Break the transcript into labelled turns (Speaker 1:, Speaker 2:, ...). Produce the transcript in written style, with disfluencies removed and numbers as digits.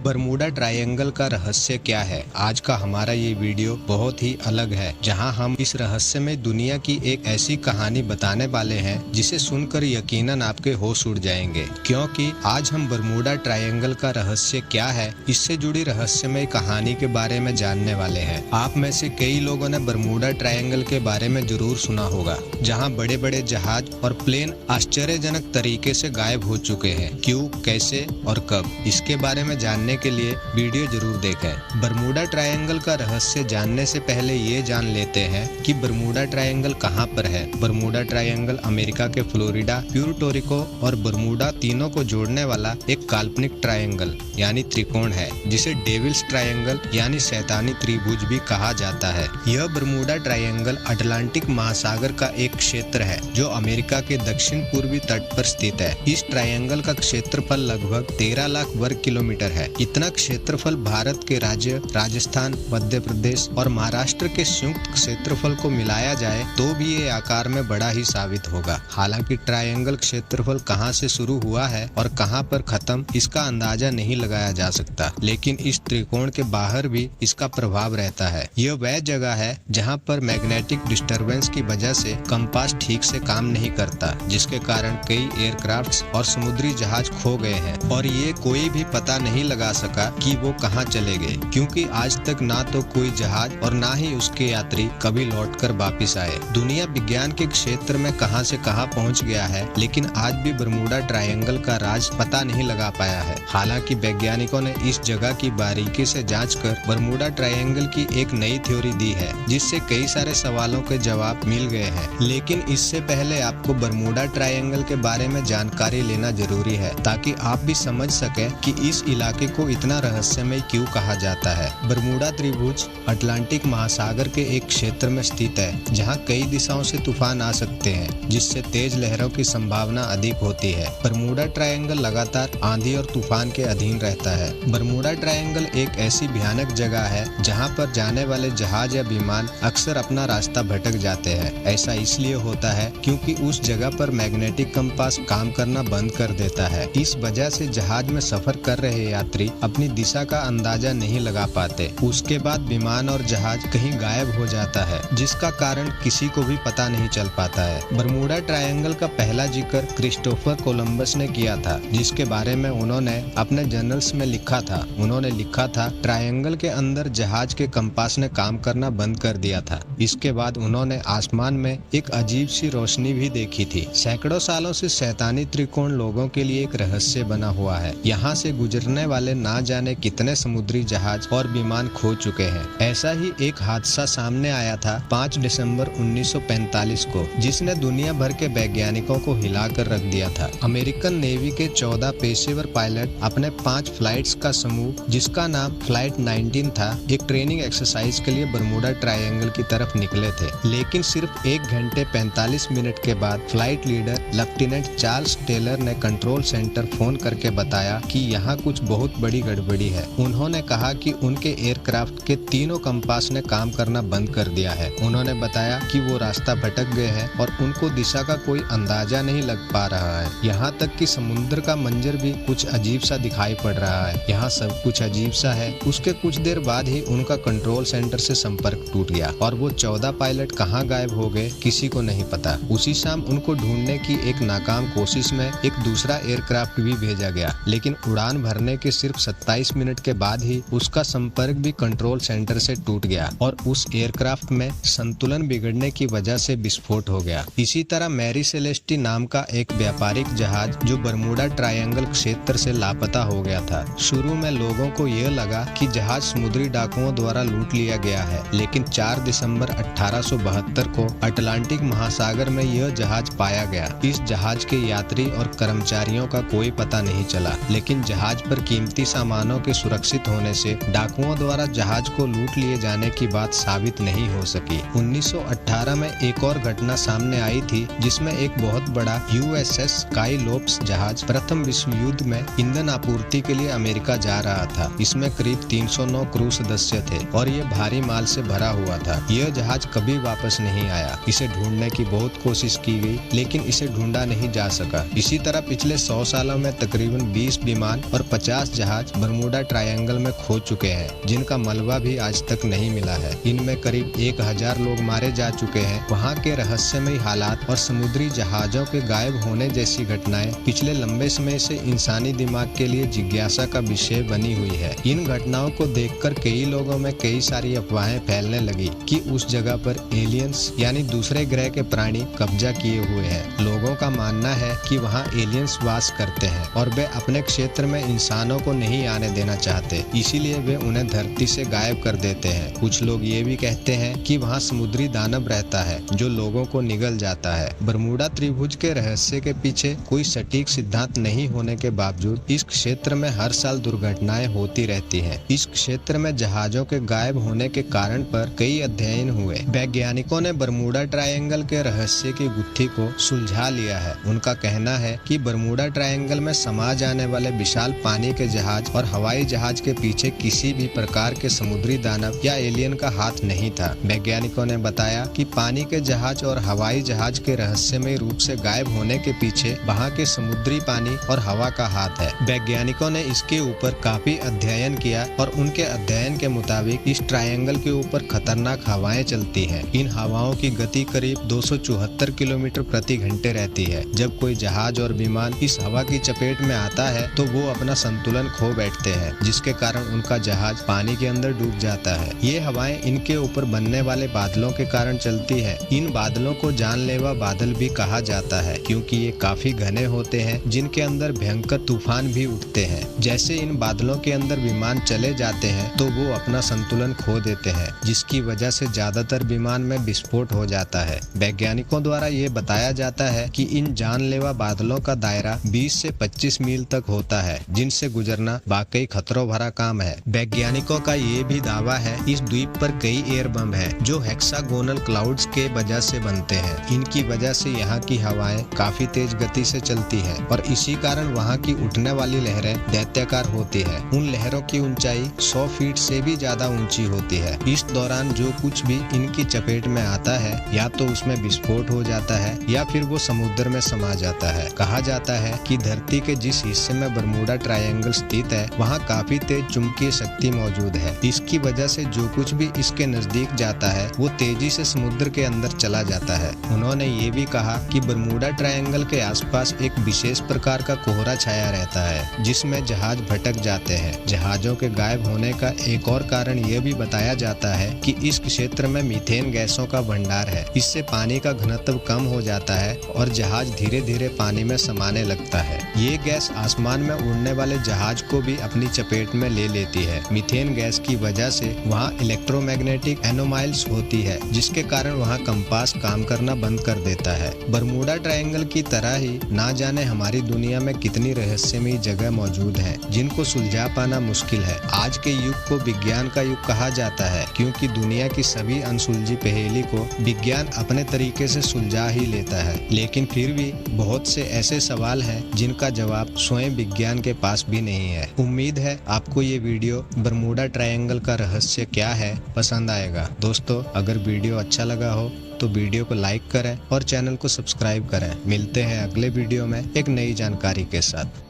Speaker 1: Bermuda triangle का रहस्य क्या है? आज का हमारा ये वीडियो बहुत ही अलग है, जहां हम इस रहस्यमय दुनिया की एक ऐसी कहानी बताने वाले हैं जिसे सुनकर यकीनन आपके होश उड़ जाएंगे, क्योंकि आज हम बरमूडा ट्रायंगल का रहस्य क्या है इससे जुड़ी रहस्यमय कहानी के बारे में जानने वाले हैं। आप में से कई लोगों ने बरमूडा ट्रायंगल के बारे में जरूर सुना होगा, जहां बड़े बड़े जहाज और प्लेन आश्चर्यजनक तरीके से गायब हो चुके हैं। क्यों, कैसे और कब, इसके बारे में जानने के लिए वीडियो जरूर देखें। बरमूडा ट्रायंगल का रहस्य जानने से पहले ये जान लेते हैं कि बरमूडा ट्रायंगल कहाँ पर है। बरमूडा ट्रायंगल अमेरिका के फ्लोरिडा, प्यूर्टो और बरमूडा तीनों को जोड़ने वाला एक काल्पनिक ट्रायंगल यानी त्रिकोण है, जिसे डेविल्स ट्रायंगल यानी शैतानी त्रिभुज भी कहा जाता है। यह बरमूडा ट्रायंगल अटलांटिक महासागर का एक क्षेत्र है जो अमेरिका के दक्षिण पूर्वी तट पर स्थित है। इस ट्रायंगल का क्षेत्रफल लगभग 13 लाख वर्ग किलोमीटर है। इतना क्षेत्रफल भारत के राज्य राजस्थान, मध्य प्रदेश और महाराष्ट्र के संयुक्त क्षेत्रफल को मिलाया जाए तो भी ये आकार में बड़ा ही साबित होगा। हालांकि ट्रायंगल क्षेत्रफल कहां से शुरू हुआ है और कहां पर खत्म, इसका अंदाजा नहीं लगाया जा सकता, लेकिन इस त्रिकोण के बाहर भी इसका प्रभाव रहता है। यह वह जगह है जहां पर मैग्नेटिक डिस्टरबेंस की वजह से कंपास ठीक से काम नहीं करता, जिसके कारण कई एयरक्राफ्ट्स और समुद्री जहाज खो गए हैं और ये कोई भी पता नहीं लगा सका कि वो कहां चले गए, क्योंकि आज तक ना तो कोई जहाज और ना ही उसके यात्री कभी लौटकर वापिस आए। दुनिया विज्ञान के क्षेत्र में कहां से कहां पहुंच गया है, लेकिन आज भी बरमूडा ट्रायंगल का राज पता नहीं लगा पाया है। हालांकि वैज्ञानिकों ने इस जगह की बारीकी से जांचकर बरमूडा ट्रायंगल की एक नई थ्योरी दी है, जिससे कई सारे सवालों के जवाब मिल गए हैं। लेकिन इससे पहले आपको बरमूडा ट्रायंगल के बारे में जानकारी लेना जरूरी है, ताकि आप भी समझ सके कि इस इलाके को इतना रहस्यमय क्यों कहा जाता है। बरमूडा त्रिभुज अटलांटिक महासागर के एक क्षेत्र में स्थित है, जहां कई दिशाओं से तूफान आ सकते हैं, जिससे तेज लहरों की संभावना अधिक होती है। बरमूडा ट्रायंगल लगातार आंधी और तूफान के अधीन रहता है। बरमूडा ट्रायंगल एक ऐसी भयानक जगह है जहां पर जाने वाले जहाज या विमान अक्सर अपना रास्ता भटक जाते हैं। ऐसा इसलिए होता है क्योंकि उस जगह पर मैग्नेटिक कंपास काम करना बंद कर देता है। इस वजह से जहाज में सफर कर रहे यात्री अपनी दिशा का अंदाजा नहीं लगा पाते। उसके बाद विमान और जहाज कहीं गायब हो जाता है, जिसका कारण किसी को भी पता नहीं चल पाता है। बरमूडा ट्रायंगल का पहला जिक्र क्रिस्टोफर कोलंबस ने किया था, जिसके बारे में उन्होंने अपने जर्नल्स में लिखा था। उन्होंने लिखा था, ट्रायंगल के अंदर जहाज के कंपास ने काम करना बंद कर दिया था। इसके बाद उन्होंने आसमान में एक अजीब सी रोशनी भी देखी थी। सैकड़ों सालों से शैतानी त्रिकोण लोगों के लिए एक रहस्य बना हुआ है। यहाँ से गुजरने वाले ना जाने कितने समुद्री जहाज और विमान खो चुके हैं। ऐसा ही एक हादसा सामने आया था 5 दिसंबर 1945 को, जिसने दुनिया भर के वैज्ञानिकों को हिलाकर रख दिया था। अमेरिकन नेवी के 14 पेशेवर पायलट अपने 5 फ्लाइट्स का समूह, जिसका नाम फ्लाइट 19 था, एक ट्रेनिंग एक्सरसाइज के लिए बरमूडा ट्रायंगल की तरफ निकले थे। लेकिन सिर्फ 1 घंटे 45 मिनट के बाद flight leader lieutenant Charles Taylor ने कंट्रोल सेंटर फोन करके बताया कि यहाँ कुछ बहुत बड़ी गड़बड़ी है। उन्होंने कहा कि उनके एयरक्राफ्ट के तीनों कंपास ने काम करना बंद कर दिया है। उन्होंने बताया कि वो रास्ता भटक गए हैं और उनको दिशा का कोई अंदाजा नहीं लग पा रहा है। यहाँ तक कि समुद्र का मंजर भी कुछ अजीब सा दिखाई पड़ रहा है। यहाँ सब कुछ अजीब सा है। उसके कुछ देर बाद ही उनका कंट्रोल सेंटर से संपर्क टूट गया और वो 14 पायलट कहाँ गायब हो गए किसी को नहीं पता। उसी शाम उनको ढूंढने की एक नाकाम कोशिश में एक दूसरा एयरक्राफ्ट भी भेजा गया, लेकिन उड़ान भरने के सिर्फ 27 मिनट के बाद ही उसका संपर्क भी कंट्रोल सेंटर से टूट गया और उस एयरक्राफ्ट में संतुलन बिगड़ने की वजह से विस्फोट हो गया। इसी तरह मैरी सेलेस्टी नाम का एक व्यापारिक जहाज जो बरमूडा ट्रायंगल क्षेत्र से लापता हो गया था। शुरू में लोगों को यह लगा कि जहाज समुद्री डाकुओं द्वारा लूट लिया गया है, लेकिन 4 दिसंबर 1872 को अटलांटिक महासागर में यह जहाज पाया गया। इस जहाज के यात्री और कर्मचारियों का कोई पता नहीं चला, लेकिन जहाज पर कीमती सामानों के सुरक्षित होने से डाकुओं द्वारा जहाज को लूट लिए जाने की बात साबित नहीं हो सकी। 1918 में एक और घटना सामने आई थी, जिसमें एक बहुत बड़ा यूएसएस स्काईलोप्स जहाज प्रथम विश्व युद्ध में ईंधन आपूर्ति के लिए अमेरिका जा रहा था। इसमें करीब 309 क्रू सदस्य थे और ये भारी माल से भरा हुआ था। यह जहाज कभी वापस नहीं आया। इसे ढूंढने की बहुत कोशिश की गई, लेकिन इसे ढूंढा नहीं जा सका। इसी तरह पिछले 100 सालों में तकरीबन 20 विमान और 50 जहाज जहाज बरमूडा ट्रायंगल में खो चुके हैं, जिनका मलबा भी आज तक नहीं मिला है। इनमें करीब 1000 लोग मारे जा चुके हैं। वहाँ के रहस्यमयी हालात और समुद्री जहाजों के गायब होने जैसी घटनाएं पिछले लंबे समय से इंसानी दिमाग के लिए जिज्ञासा का विषय बनी हुई है। इन घटनाओं को देखकर कई लोगों में कई सारी अफवाहें फैलने लगी कि उस जगह पर एलियंस यानी दूसरे ग्रह के प्राणी कब्जा किए हुए हैं। लोगों का मानना है कि वहाँ एलियंस वास करते हैं और वे अपने क्षेत्र में इंसानों को नहीं आने देना चाहते, इसीलिए वे उन्हें धरती से गायब कर देते हैं। कुछ लोग ये भी कहते हैं कि वहाँ समुद्री दानव रहता है जो लोगों को निगल जाता है। बरमूडा त्रिभुज के रहस्य के पीछे कोई सटीक सिद्धांत नहीं होने के बावजूद इस क्षेत्र में हर साल दुर्घटनाएं होती रहती हैं। इस क्षेत्र में जहाजों के गायब होने के कारण पर कई अध्ययन हुए। वैज्ञानिकों ने बरमूडा ट्रायंगल के रहस्य की गुत्थी को सुलझा लिया है। उनका कहना है कि बरमूडा ट्रायंगल में समा जाने वाले विशाल पानी के जहाज और हवाई जहाज के पीछे किसी भी प्रकार के समुद्री दानव या एलियन का हाथ नहीं था। वैज्ञानिकों ने बताया कि पानी के जहाज और हवाई जहाज के रहस्यमय रूप से गायब होने के पीछे वहाँ के समुद्री पानी और हवा का हाथ है। वैज्ञानिकों ने इसके ऊपर काफी अध्ययन किया और उनके अध्ययन के मुताबिक इस ट्रायंगल के ऊपर खतरनाक हवाएं चलती हैं। इन हवाओं की गति करीब 274 किलोमीटर प्रति घंटे रहती है। जब कोई जहाज और विमान इस हवा की चपेट में आता है तो वो अपना संतुलन खो बैठते हैं, जिसके कारण उनका जहाज पानी के अंदर डूब जाता है। ये हवाएं इनके ऊपर बनने वाले बादलों के कारण चलती है। इन बादलों को जानलेवा बादल भी कहा जाता है, क्योंकि ये काफी घने होते हैं, जिनके अंदर भयंकर तूफान भी उठते हैं। जैसे इन बादलों के अंदर विमान चले जाते हैं तो वो अपना संतुलन खो देते हैं, जिसकी वजह से ज्यादातर विमान में विस्फोट हो जाता है। वैज्ञानिकों द्वारा ये बताया जाता है कि इन जानलेवा बादलों का दायरा 20 से 25 मील तक होता है, जिनसे गुजरना वाकई खतरों भरा काम है। वैज्ञानिकों का ये भी दावा है इस द्वीप पर कई एयर बम हैं, जो हेक्सागोनल क्लाउड्स के वजह से बनते हैं। इनकी वजह से यहाँ की हवाएं काफी तेज गति से चलती हैं और इसी कारण वहाँ की उठने वाली लहरें दैत्याकार होती है। उन लहरों की ऊंचाई 100 फीट से भी ज्यादा ऊंची होती है। इस दौरान जो कुछ भी इनकी चपेट में आता है या तो उसमें विस्फोट हो जाता है या फिर वो समुद्र में समा जाता है। कहा जाता है कि धरती के जिस हिस्से में बरमूडा ट्रायंगल स्थित है वहाँ काफी तेज चुंबकीय शक्ति मौजूद है। इसकी वजह से जो कुछ भी इसके नजदीक जाता है वो तेजी से समुद्र के अंदर चला जाता है। उन्होंने ये भी कहा कि बरमूडा ट्रायंगल के आसपास एक विशेष प्रकार का कोहरा छाया रहता है, जिसमें जहाज भटक जाते हैं। जहाजों के गायब होने का एक और कारण यह भी बताया जाता है कि इस क्षेत्र में मीथेन गैसों का भंडार है। इससे पानी का घनत्व कम हो जाता है और जहाज धीरे धीरे पानी में समाने लगता है। ये गैस आसमान में उड़ने वाले जहाज को भी अपनी चपेट में ले लेती है। मीथेन गैस की वजह से वहाँ इलेक्ट्रोमैग्नेटिक एनोमाइल्स होती है, जिसके कारण वहाँ कंपास काम करना बंद कर देता है। बरमूडा ट्रायंगल की तरह ही ना जाने हमारी दुनिया में कितनी रहस्यमयी जगह मौजूद हैं, जिनको सुलझा पाना मुश्किल है। आज के युग को विज्ञान का युग कहा जाता है, क्योंकि दुनिया की सभी अनसुलझी पहेली को विज्ञान अपने तरीके से सुलझा ही लेता है। लेकिन फिर भी बहुत से ऐसे सवाल हैं जिनका जवाब स्वयं विज्ञान के पास भी नहीं है। उम्मीद है आपको ये वीडियो बरमूडा ट्रायंगल का रहस्य क्या है पसंद आएगा। दोस्तों, अगर वीडियो अच्छा लगा हो तो वीडियो को लाइक करें और चैनल को सब्सक्राइब करें। मिलते हैं अगले वीडियो में एक नई जानकारी के साथ।